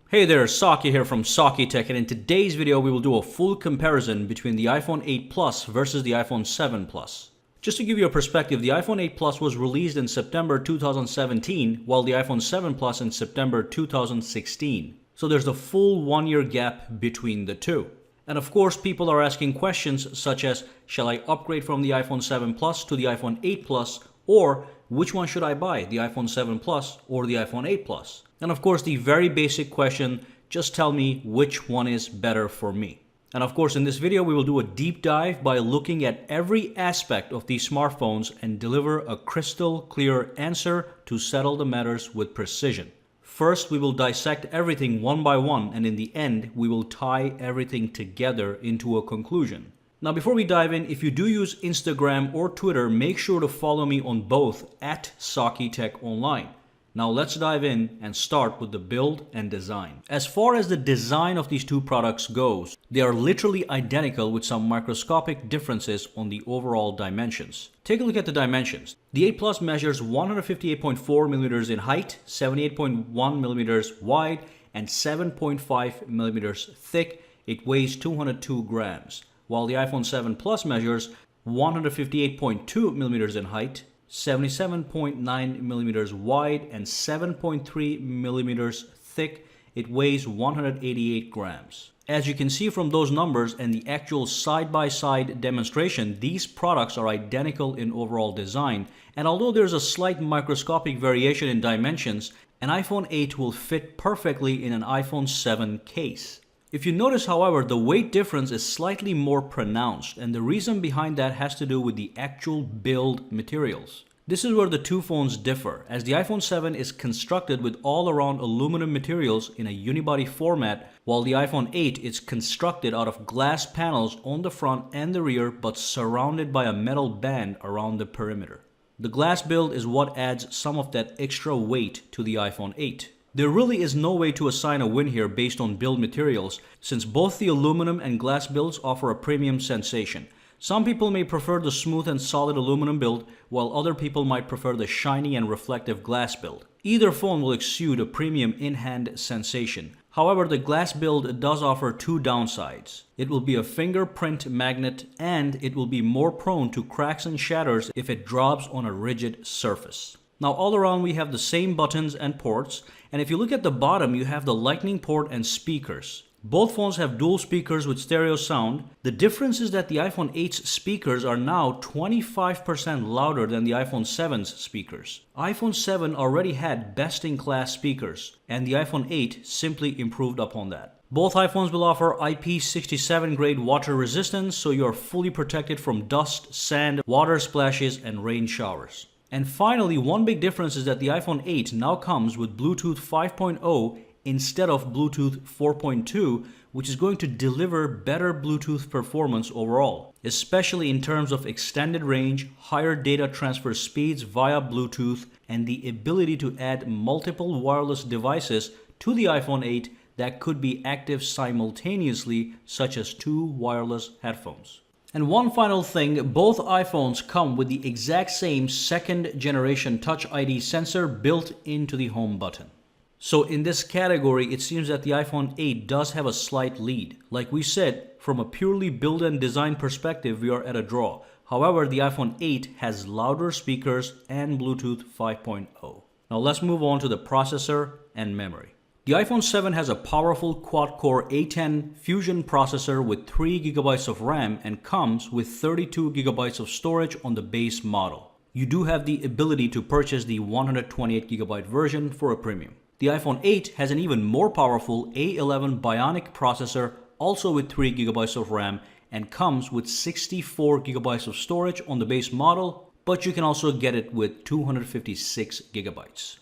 Hey there, Saki here from Saki Tech, and in today's video we will do a full comparison between the iPhone 8 Plus versus the iPhone 7 Plus. Just to give you a perspective, the iPhone 8 Plus was released in September 2017, while the iPhone 7 Plus in September 2016. So there's a full 1-year gap between the two. And of course, people are asking questions such as, shall I upgrade from the iPhone 7 Plus to the iPhone 8 Plus, or which one should I buy, the iPhone 7 Plus or the iPhone 8 Plus? And of course, the very basic question, just tell me which one is better for me. And of course, in this video, we will do a deep dive by looking at every aspect of these smartphones and deliver a crystal clear answer to settle the matters with precision. First, we will dissect everything one by one, and in the end, we will tie everything together into a conclusion. Now, before we dive in, if you do use Instagram or Twitter, make sure to follow me on both at Saki Tech Online. Now let's dive in and start with the build and design. As far as the design of these two products goes, they are literally identical with some microscopic differences on the overall dimensions. Take a look at the dimensions. The 8 Plus measures 158.4 millimeters in height, 78.1 millimeters wide, and 7.5 millimeters thick. It weighs 202 grams, while the iPhone 7 Plus measures 158.2 millimeters in height, 77.9 millimeters wide, and 7.3 millimeters thick. It weighs 188 grams. As you can see from those numbers and the actual side-by-side demonstration, these products are identical in overall design, and although there's a slight microscopic variation in dimensions, an iPhone 8 will fit perfectly in an iPhone 7 case. If you notice, however, the weight difference is slightly more pronounced, and the reason behind that has to do with the actual build materials. This is where the two phones differ, as the iPhone 7 is constructed with all-around aluminum materials in a unibody format, while the iPhone 8 is constructed out of glass panels on the front and the rear, but surrounded by a metal band around the perimeter. The glass build is what adds some of that extra weight to the iPhone 8. There really is no way to assign a win here based on build materials, since both the aluminum and glass builds offer a premium sensation. Some people may prefer the smooth and solid aluminum build, while other people might prefer the shiny and reflective glass build. Either phone will exude a premium in-hand sensation. However, the glass build does offer two downsides. It will be a fingerprint magnet, and it will be more prone to cracks and shatters if it drops on a rigid surface. Now, all around we have the same buttons and ports, and if you look at the bottom, you have the Lightning port and speakers. Both phones have dual speakers with stereo sound. The difference is that the iPhone 8's speakers are now 25% louder than the iPhone 7's speakers. iPhone 7 already had best-in-class speakers, and the iPhone 8 simply improved upon that. Both iPhones will offer IP67 grade water resistance, so you are fully protected from dust, sand, water splashes, and rain showers. And finally, one big difference is that the iPhone 8 now comes with Bluetooth 5.0 instead of Bluetooth 4.2, which is going to deliver better Bluetooth performance overall, especially in terms of extended range, higher data transfer speeds via Bluetooth, and the ability to add multiple wireless devices to the iPhone 8 that could be active simultaneously, such as two wireless headphones. And one final thing, both iPhones come with the exact same second generation Touch ID sensor built into the home button. So in this category, it seems that the iPhone 8 does have a slight lead. Like we said, from a purely build and design perspective, we are at a draw. However, the iPhone 8 has louder speakers and Bluetooth 5.0. Now let's move on to the processor and memory. The iPhone 7 has a powerful quad-core A10 Fusion processor with 3GB of RAM and comes with 32GB of storage on the base model. You do have the ability to purchase the 128GB version for a premium. The iPhone 8 has an even more powerful A11 Bionic processor, also with 3GB of RAM, and comes with 64GB of storage on the base model, but you can also get it with 256GB.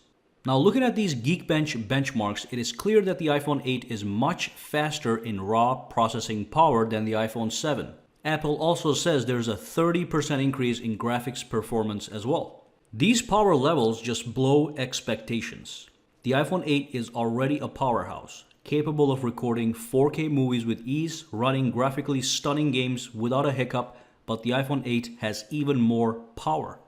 Now, looking at these Geekbench benchmarks, it is clear that the iPhone 8 is much faster in raw processing power than the iPhone 7. Apple also says there's a 30% increase in graphics performance as well. These power levels just blow expectations. The iPhone 8 is already a powerhouse, capable of recording 4K movies with ease, running graphically stunning games without a hiccup, but the iPhone 8 has even more power.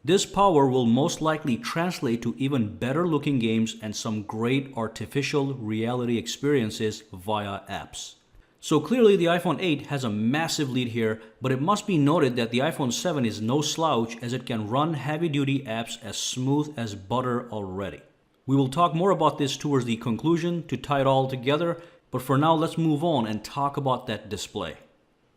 This power will most likely translate to even better looking games and some great artificial reality experiences via apps. So clearly the iPhone 8 has a massive lead here, but it must be noted that the iPhone 7 is no slouch as it can run heavy-duty apps as smooth as butter already. We will talk more about this towards the conclusion to tie it all together, but for now let's move on and talk about that display.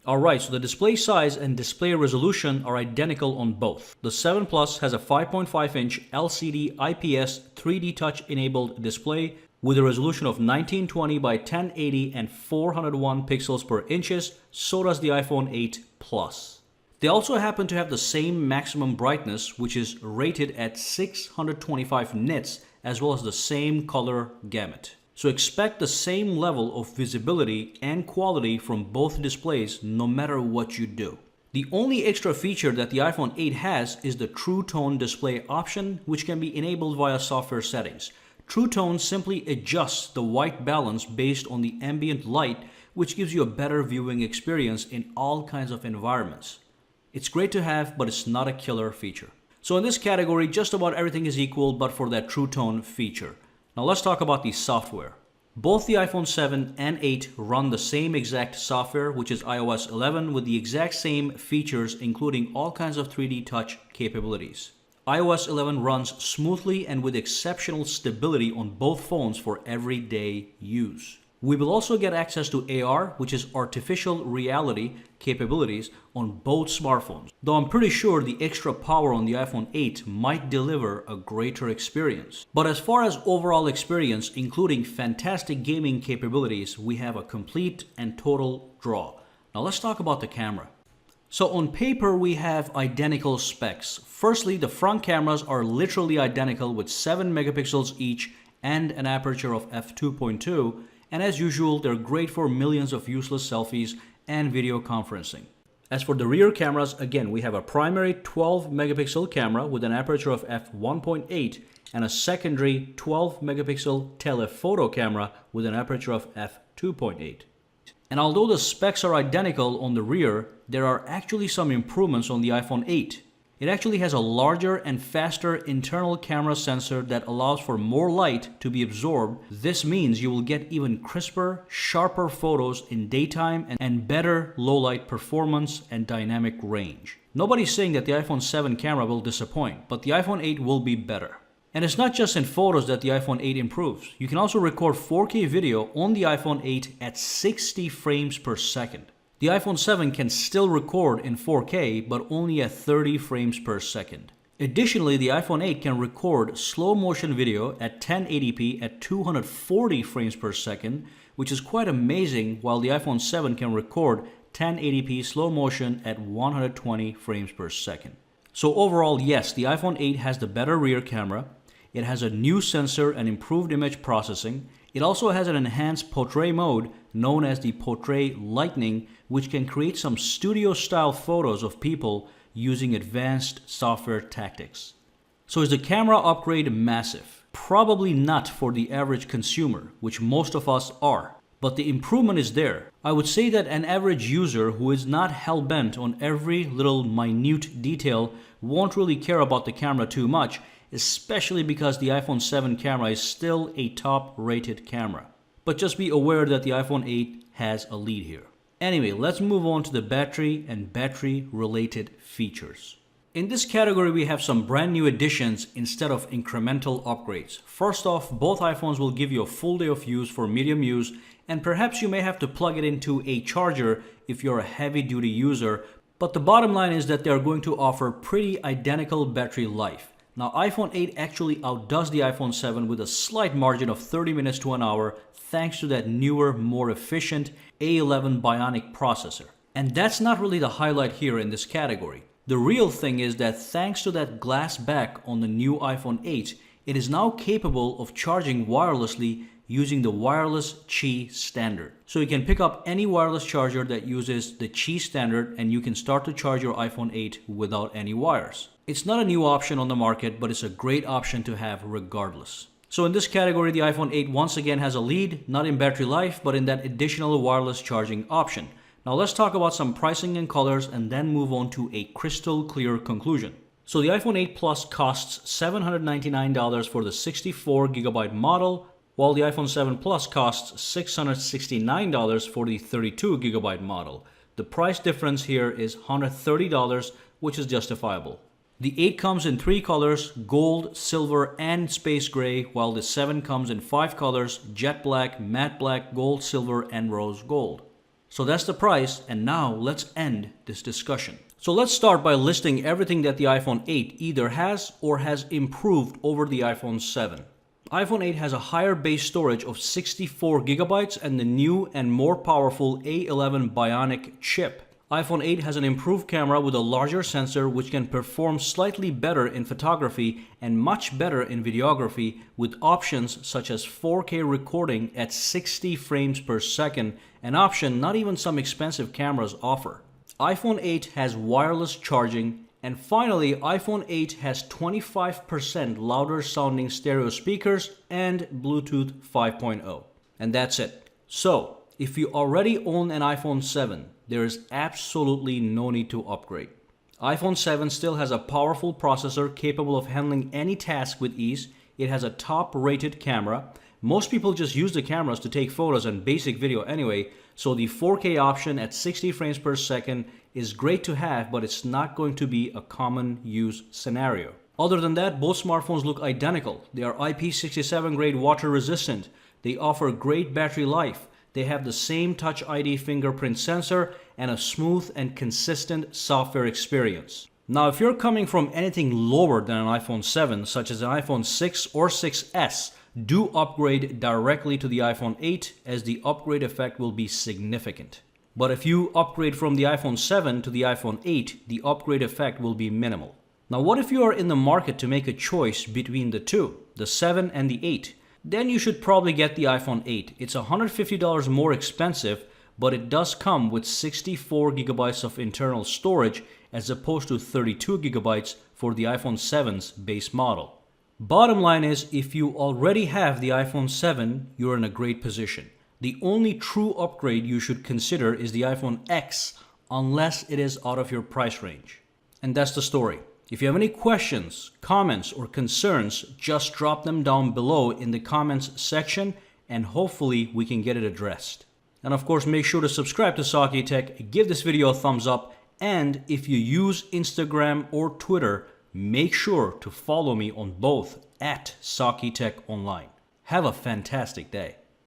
Alright, so the display size and display resolution are identical on both. The 7 Plus has a 5.5-inch LCD IPS 3D Touch enabled display with a resolution of 1920 by 1080 and 401 pixels per inches. So does the iPhone 8 Plus. They also happen to have the same maximum brightness, which is rated at 625 nits, as well as the same color gamut. So expect the same level of visibility and quality from both displays no matter what you do. The only extra feature that the iPhone 8 has is the True Tone display option, which can be enabled via software settings. True Tone simply adjusts the white balance based on the ambient light, which gives you a better viewing experience in all kinds of environments. It's great to have, but it's not a killer feature. So in this category, just about everything is equal but for that True Tone feature. Now let's talk about the software. Both the iPhone 7 and 8 run the same exact software, which is iOS 11 with the exact same features, including all kinds of 3D touch capabilities. iOS 11 runs smoothly and with exceptional stability on both phones for everyday use. We will also get access to AR, which is artificial reality capabilities on both smartphones. Though I'm pretty sure the extra power on the iPhone 8 might deliver a greater experience. But as far as overall experience, including fantastic gaming capabilities, we have a complete and total draw. Now let's talk about the camera. So on paper, we have identical specs. Firstly, the front cameras are literally identical with 7 megapixels each and an aperture of f2.2. And as usual, they're great for millions of useless selfies and video conferencing. As for the rear cameras, again, we have a primary 12 megapixel camera with an aperture of f1.8 and a secondary 12 megapixel telephoto camera with an aperture of f2.8. And although the specs are identical on the rear, there are actually some improvements on the iPhone 8. It actually has a larger and faster internal camera sensor that allows for more light to be absorbed. This means you will get even crisper, sharper photos in daytime and better low light performance and dynamic range. Nobody's saying that the iPhone 7 camera will disappoint, but the iPhone 8 will be better. And it's not just in photos that the iPhone 8 improves. You can also record 4K video on the iPhone 8 at 60 frames per second. The iPhone 7 can still record in 4K, but only at 30 frames per second. Additionally, the iPhone 8 can record slow motion video at 1080p at 240 frames per second, which is quite amazing, while the iPhone 7 can record 1080p slow motion at 120 frames per second. So overall, yes, the iPhone 8 has the better rear camera. It has a new sensor and improved image processing. It also has an enhanced portrait mode known as the Portrait Lightning, which can create some studio-style photos of people using advanced software tactics. So is the camera upgrade massive? Probably not for the average consumer, which most of us are. But the improvement is there. I would say that an average user who is not hell-bent on every little minute detail won't really care about the camera too much, especially because the iPhone 7 camera is still a top-rated camera. But just be aware that the iPhone 8 has a lead here. Anyway, let's move on to the battery and battery-related features. In this category, we have some brand new additions instead of incremental upgrades. First off, both iPhones will give you a full day of use for medium use, and perhaps you may have to plug it into a charger if you're a heavy-duty user, but the bottom line is that they are going to offer pretty identical battery life. Now, iPhone 8 actually outdoes the iPhone 7 with a slight margin of 30 minutes to an hour thanks to that newer, more efficient A11 Bionic processor. And that's not really the highlight here in this category. The real thing is that thanks to that glass back on the new iPhone 8, it is now capable of charging wirelessly using the wireless Qi standard. So you can pick up any wireless charger that uses the Qi standard and you can start to charge your iPhone 8 without any wires. It's not a new option on the market, but it's a great option to have regardless. So in this category, the iPhone 8 once again has a lead, not in battery life, but in that additional wireless charging option. Now let's talk about some pricing and colors and then move on to a crystal clear conclusion. So the iPhone 8 Plus costs $799 for the 64GB model, while the iPhone 7 Plus costs $669 for the 32GB model. The price difference here is $130, which is justifiable. The 8 comes in 3 colors, gold, silver, and space gray, while the 7 comes in 5 colors, jet black, matte black, gold, silver, and rose gold. So that's the price, and now let's end this discussion. So let's start by listing everything that the iPhone 8 either has or has improved over the iPhone 7. iPhone 8 has a higher base storage of 64GB and the new and more powerful A11 Bionic chip. iPhone 8 has an improved camera with a larger sensor which can perform slightly better in photography and much better in videography with options such as 4K recording at 60 frames per second, an option not even some expensive cameras offer. iPhone 8 has wireless charging, and finally iPhone 8 has 25% louder sounding stereo speakers and Bluetooth 5.0. And that's it. So, if you already own an iPhone 7, there is absolutely no need to upgrade. iPhone 7 still has a powerful processor capable of handling any task with ease. It has a top-rated camera. Most people just use the cameras to take photos and basic video anyway, so the 4K option at 60 frames per second is great to have, but it's not going to be a common use scenario. Other than that, both smartphones look identical. They are IP67 grade water resistant. They offer great battery life. They have the same Touch ID fingerprint sensor and a smooth and consistent software experience. Now, if you're coming from anything lower than an iPhone 7, such as an iPhone 6 or 6S, do upgrade directly to the iPhone 8 as the upgrade effect will be significant. But if you upgrade from the iPhone 7 to the iPhone 8, the upgrade effect will be minimal. Now, what if you are in the market to make a choice between the two, the 7 and the 8? Then you should probably get the iPhone 8. It's $150 more expensive, but it does come with 64GB of internal storage as opposed to 32GB for the iPhone 7's base model. Bottom line is, if you already have the iPhone 7, you're in a great position. The only true upgrade you should consider is the iPhone X, unless it is out of your price range. And that's the story. If you have any questions, comments, or concerns, just drop them down below in the comments section, and hopefully we can get it addressed. And of course, make sure to subscribe to Saki Tech, give this video a thumbs up, and if you use Instagram or Twitter, make sure to follow me on both at Saki Tech Online. Have a fantastic day.